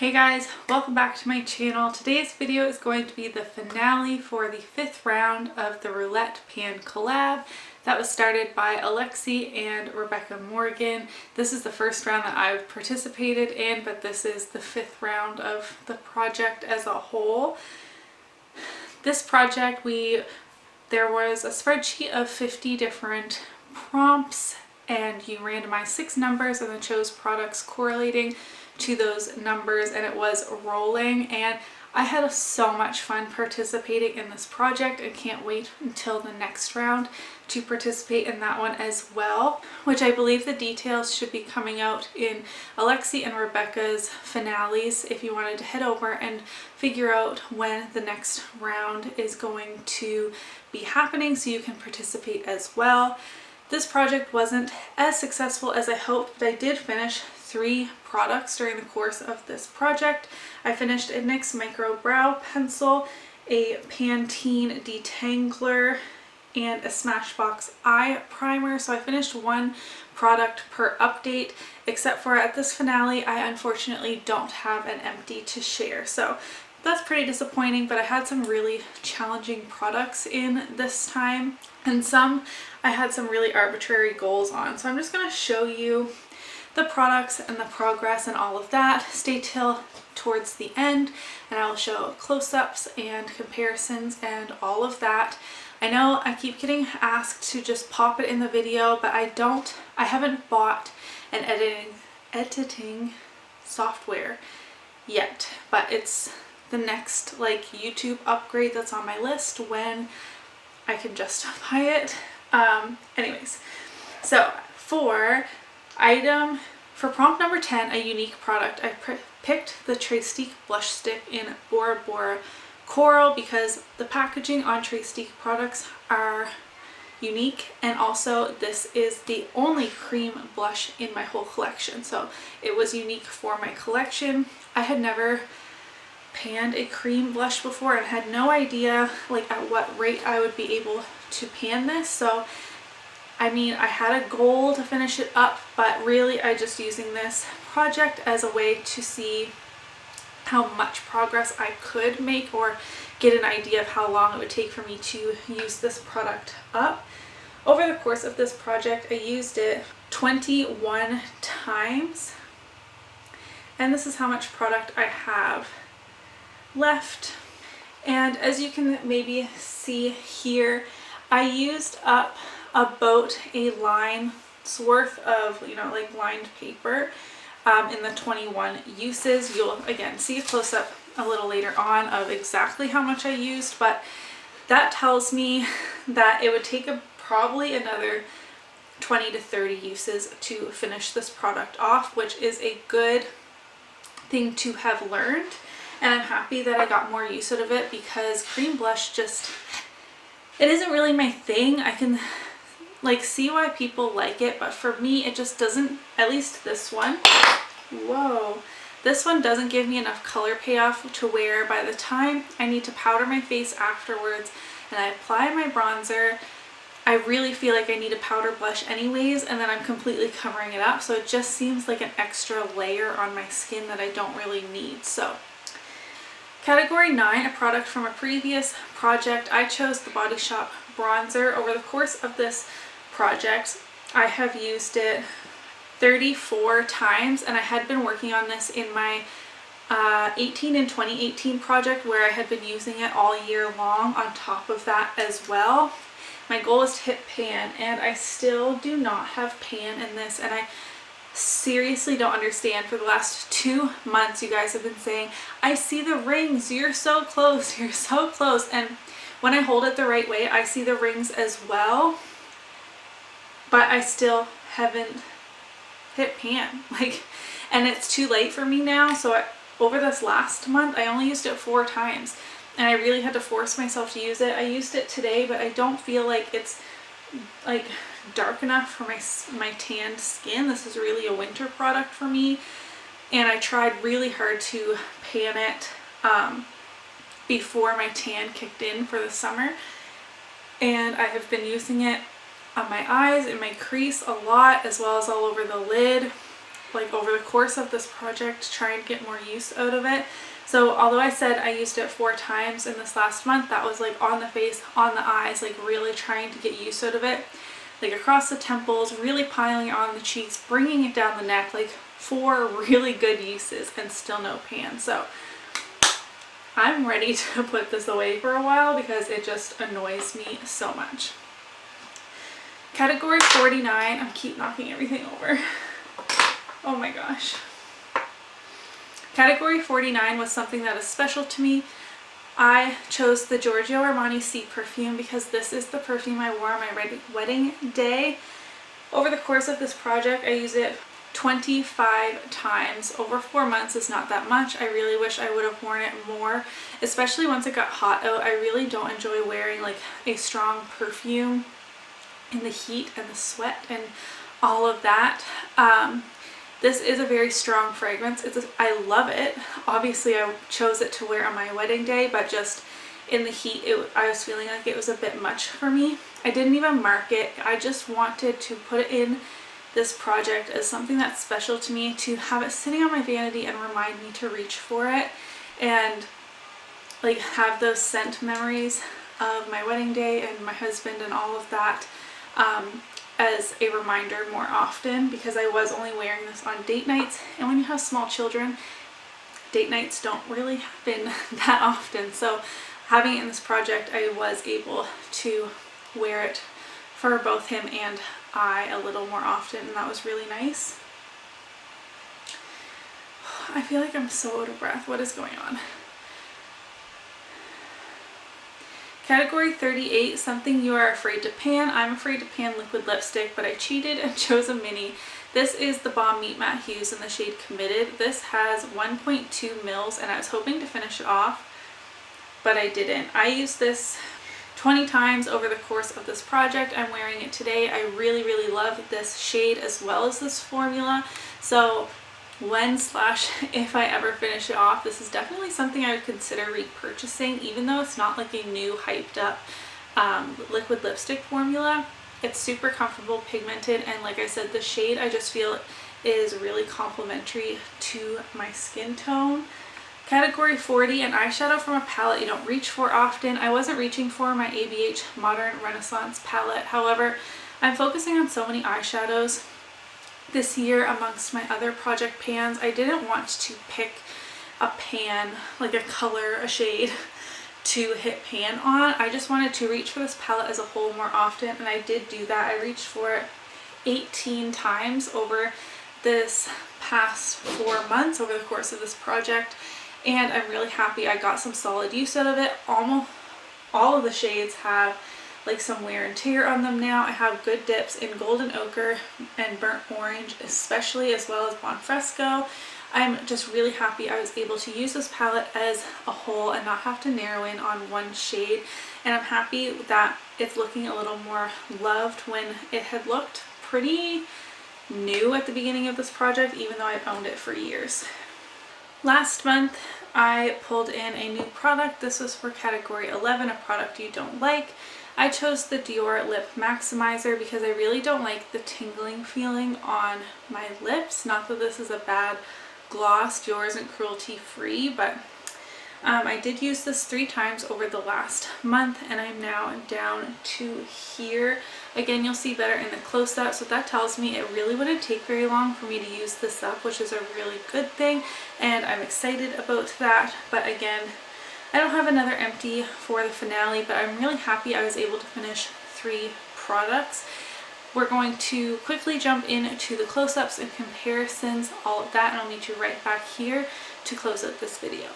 Hey guys, welcome back to my channel. Today's video is going to be the finale for the 5th round of the Roulette Pan collab that was started by Alexi and Rebecca Morgan. This is the first round that I've participated in, but this is the 5th round of the project as a whole. This project, there was a spreadsheet of 50 different prompts and you randomized 6 numbers and then chose products correlating to those numbers, and it was rolling, and I had so much fun participating in this project and can't wait until the next round to participate in that one as well, which I believe the details should be coming out in Alexi and Rebecca's finales if you wanted to head over and figure out when the next round is going to be happening so you can participate as well. This project wasn't as successful as I hoped, but I did finish 3 products during the course of this project. I finished a NYX Micro Brow Pencil, a Pantene Detangler, and a Smashbox Eye Primer. So I finished 1 product per update, except for at this finale, I unfortunately don't have an empty to share. So that's pretty disappointing, but I had some really challenging products in this time, and some I had some really arbitrary goals on. So I'm just going to show you the products and the progress and all of that. Stay till towards the end and I will show close-ups and comparisons and all of that. I know I keep getting asked to just pop it in the video, but I haven't bought an editing software yet, but it's the next YouTube upgrade that's on my list when I can justify it. Anyways, so for prompt number 10, a unique product, I picked the Trace blush stick in Bora Bora Coral because the packaging on Trace products are unique, and also this is the only cream blush in my whole collection, so it was unique for my collection. I had never panned a cream blush before and had no idea at what rate I would be able to pan this, so I mean, I had a goal to finish it up, but really I just using this project as a way to see how much progress I could make or get an idea of how long it would take for me to use this product up. Over the course of this project, I used it 21 times, and this is how much product I have left. And as you can maybe see here, I used up about a line's worth of lined paper in the 21 uses. You'll again see a close-up a little later on of exactly how much I used, but that tells me that it would take probably another 20 to 30 uses to finish this product off, which is a good thing to have learned, and I'm happy that I got more use out of it because cream blush it isn't really my thing. I can see why people like it, but for me it just doesn't, at least this one. Whoa. This one doesn't give me enough color payoff to where by the time I need to powder my face afterwards and I apply my bronzer, I really feel like I need a powder blush anyways, and then I'm completely covering it up, so it just seems like an extra layer on my skin that I don't really need. So category 9, a product from a previous project, I chose the Body Shop bronzer. Over the course of this project, I have used it 34 times, and I had been working on this in my 18 and 2018 project where I had been using it all year long on top of that as well. My goal is to hit pan, and I still do not have pan in this, and I seriously don't understand. For the last 2 months you guys have been saying, I see the rings, you're so close, you're so close, and when I hold it the right way I see the rings as well, but I still haven't hit pan, and it's too late for me now. So over this last month I only used it 4 times, and I really had to force myself to use it. I used it today, but I don't feel like it's dark enough for my tanned skin. This is really a winter product for me, and I tried really hard to pan it before my tan kicked in for the summer, and I have been using it on my eyes, in my crease a lot, as well as all over the lid, like over the course of this project, try and get more use out of it. So although I said I used it 4 times in this last month, that was like on the face, on the eyes, like really trying to get use out of it. Like across the temples, really piling it on the cheeks, bringing it down the neck, like 4 really good uses and still no pan. So I'm ready to put this away for a while because it just annoys me so much. Category 49, I keep knocking everything over. Oh my gosh. Category 49 was something that is special to me. I chose the Giorgio Armani Sea perfume because this is the perfume I wore on my wedding day. Over the course of this project, I used it 25 times. Over 4 months is not that much. I really wish I would have worn it more, especially once it got hot out. I really don't enjoy wearing like a strong perfume in the heat and the sweat and all of that. This is a very strong fragrance. I love it. Obviously I chose it to wear on my wedding day, but just in the heat I was feeling like it was a bit much for me. I didn't even mark it. I just wanted to put it in this project as something that's special to me, to have it sitting on my vanity and remind me to reach for it and like have those scent memories of my wedding day and my husband and all of that as a reminder more often, because I was only wearing this on date nights, and when you have small children, date nights don't really happen that often. So having it in this project, I was able to wear it for both him and I a little more often, and that was really nice. I feel like I'm so out of breath. What is going on? Category 38, something you are afraid to pan. I'm afraid to pan liquid lipstick, but I cheated and chose a mini. This is the Balm Meet Matte Hues in the shade Committed. This has 1.2 mils, and I was hoping to finish it off, but I didn't. I used this 20 times over the course of this project. I'm wearing it today. I really, really love this shade as well as this formula. So if I ever finish it off, this is definitely something I would consider repurchasing, even though it's not like a new hyped up liquid lipstick formula. It's super comfortable, pigmented, and like I said, the shade I just feel is really complementary to my skin tone. Category 40, an eyeshadow from a palette you don't reach for often. I wasn't reaching for my ABH Modern Renaissance palette. However, I'm focusing on so many eyeshadows this year amongst my other project pans. I didn't want to pick a pan, like a color, a shade to hit pan on. I just wanted to reach for this palette as a whole more often, and I did do that. I reached for it 18 times over this past 4 months over the course of this project, and I'm really happy I got some solid use out of it. Almost all of the shades have like some wear and tear on them now. I have good dips in Golden Ochre and Burnt Orange especially, as well as Bonfresco. I'm just really happy I was able to use this palette as a whole and not have to narrow in on one shade, and I'm happy that it's looking a little more loved when it had looked pretty new at the beginning of this project, even though I've owned it for years. Last month I pulled in a new product. This was for category 11, a product you don't like. I chose the Dior Lip Maximizer because I really don't like the tingling feeling on my lips. Not that this is a bad gloss. Dior isn't cruelty free, but I did use this 3 times over the last month, and I'm now down to here. Again, you'll see better in the close-up, so that tells me it really wouldn't take very long for me to use this up, which is a really good thing, and I'm excited about that. But again, I don't have another empty for the finale, but I'm really happy I was able to finish 3 products. We're going to quickly jump into the close-ups and comparisons, all of that, and I'll meet you right back here to close out this video.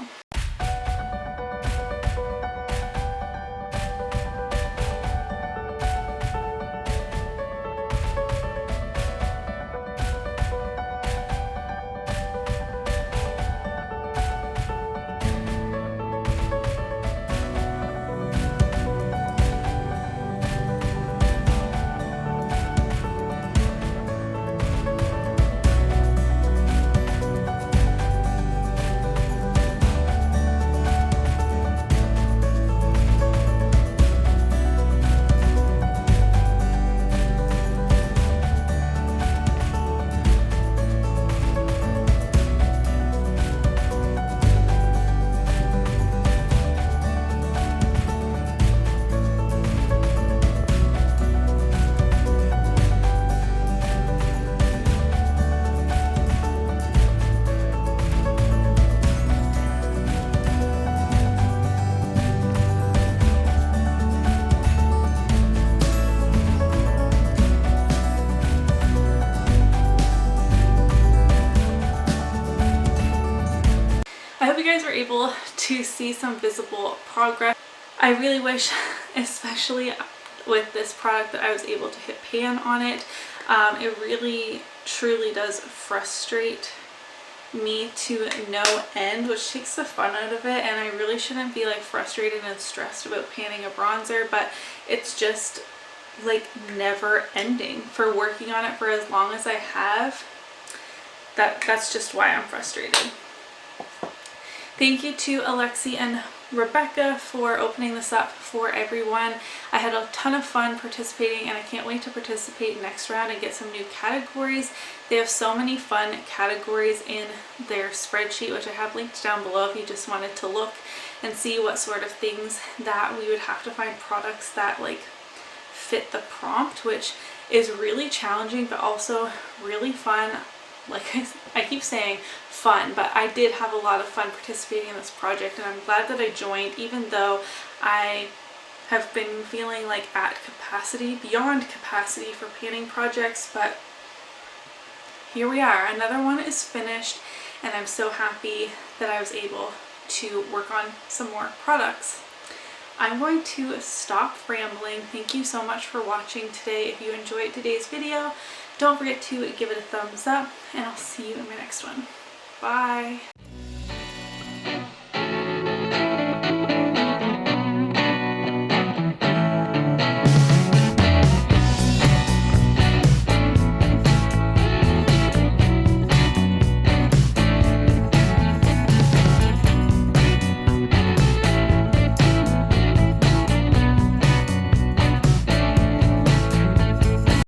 I hope you guys were able to see some visible progress. I really wish, especially with this product, that I was able to hit pan on it. It really truly does frustrate me to no end, which takes the fun out of it, and I really shouldn't be like frustrated and stressed about panning a bronzer, but it's just like never ending for working on it for as long as I have. That's just why I'm frustrated. Thank you to Alexi and Rebecca for opening this up for everyone. I had a ton of fun participating, and I can't wait to participate next round and get some new categories. They have so many fun categories in their spreadsheet, which I have linked down below if you just wanted to look and see what sort of things that we would have to find products that like fit the prompt, which is really challenging but also really fun. Like I keep saying fun, but I did have a lot of fun participating in this project, and I'm glad that I joined, even though I have been feeling like at capacity, beyond capacity for panning projects, but here we are. Another one is finished, and I'm so happy that I was able to work on some more products. I'm going to stop rambling. Thank you so much for watching today. If you enjoyed today's video, don't forget to give it a thumbs up, and I'll see you in my next one. Bye!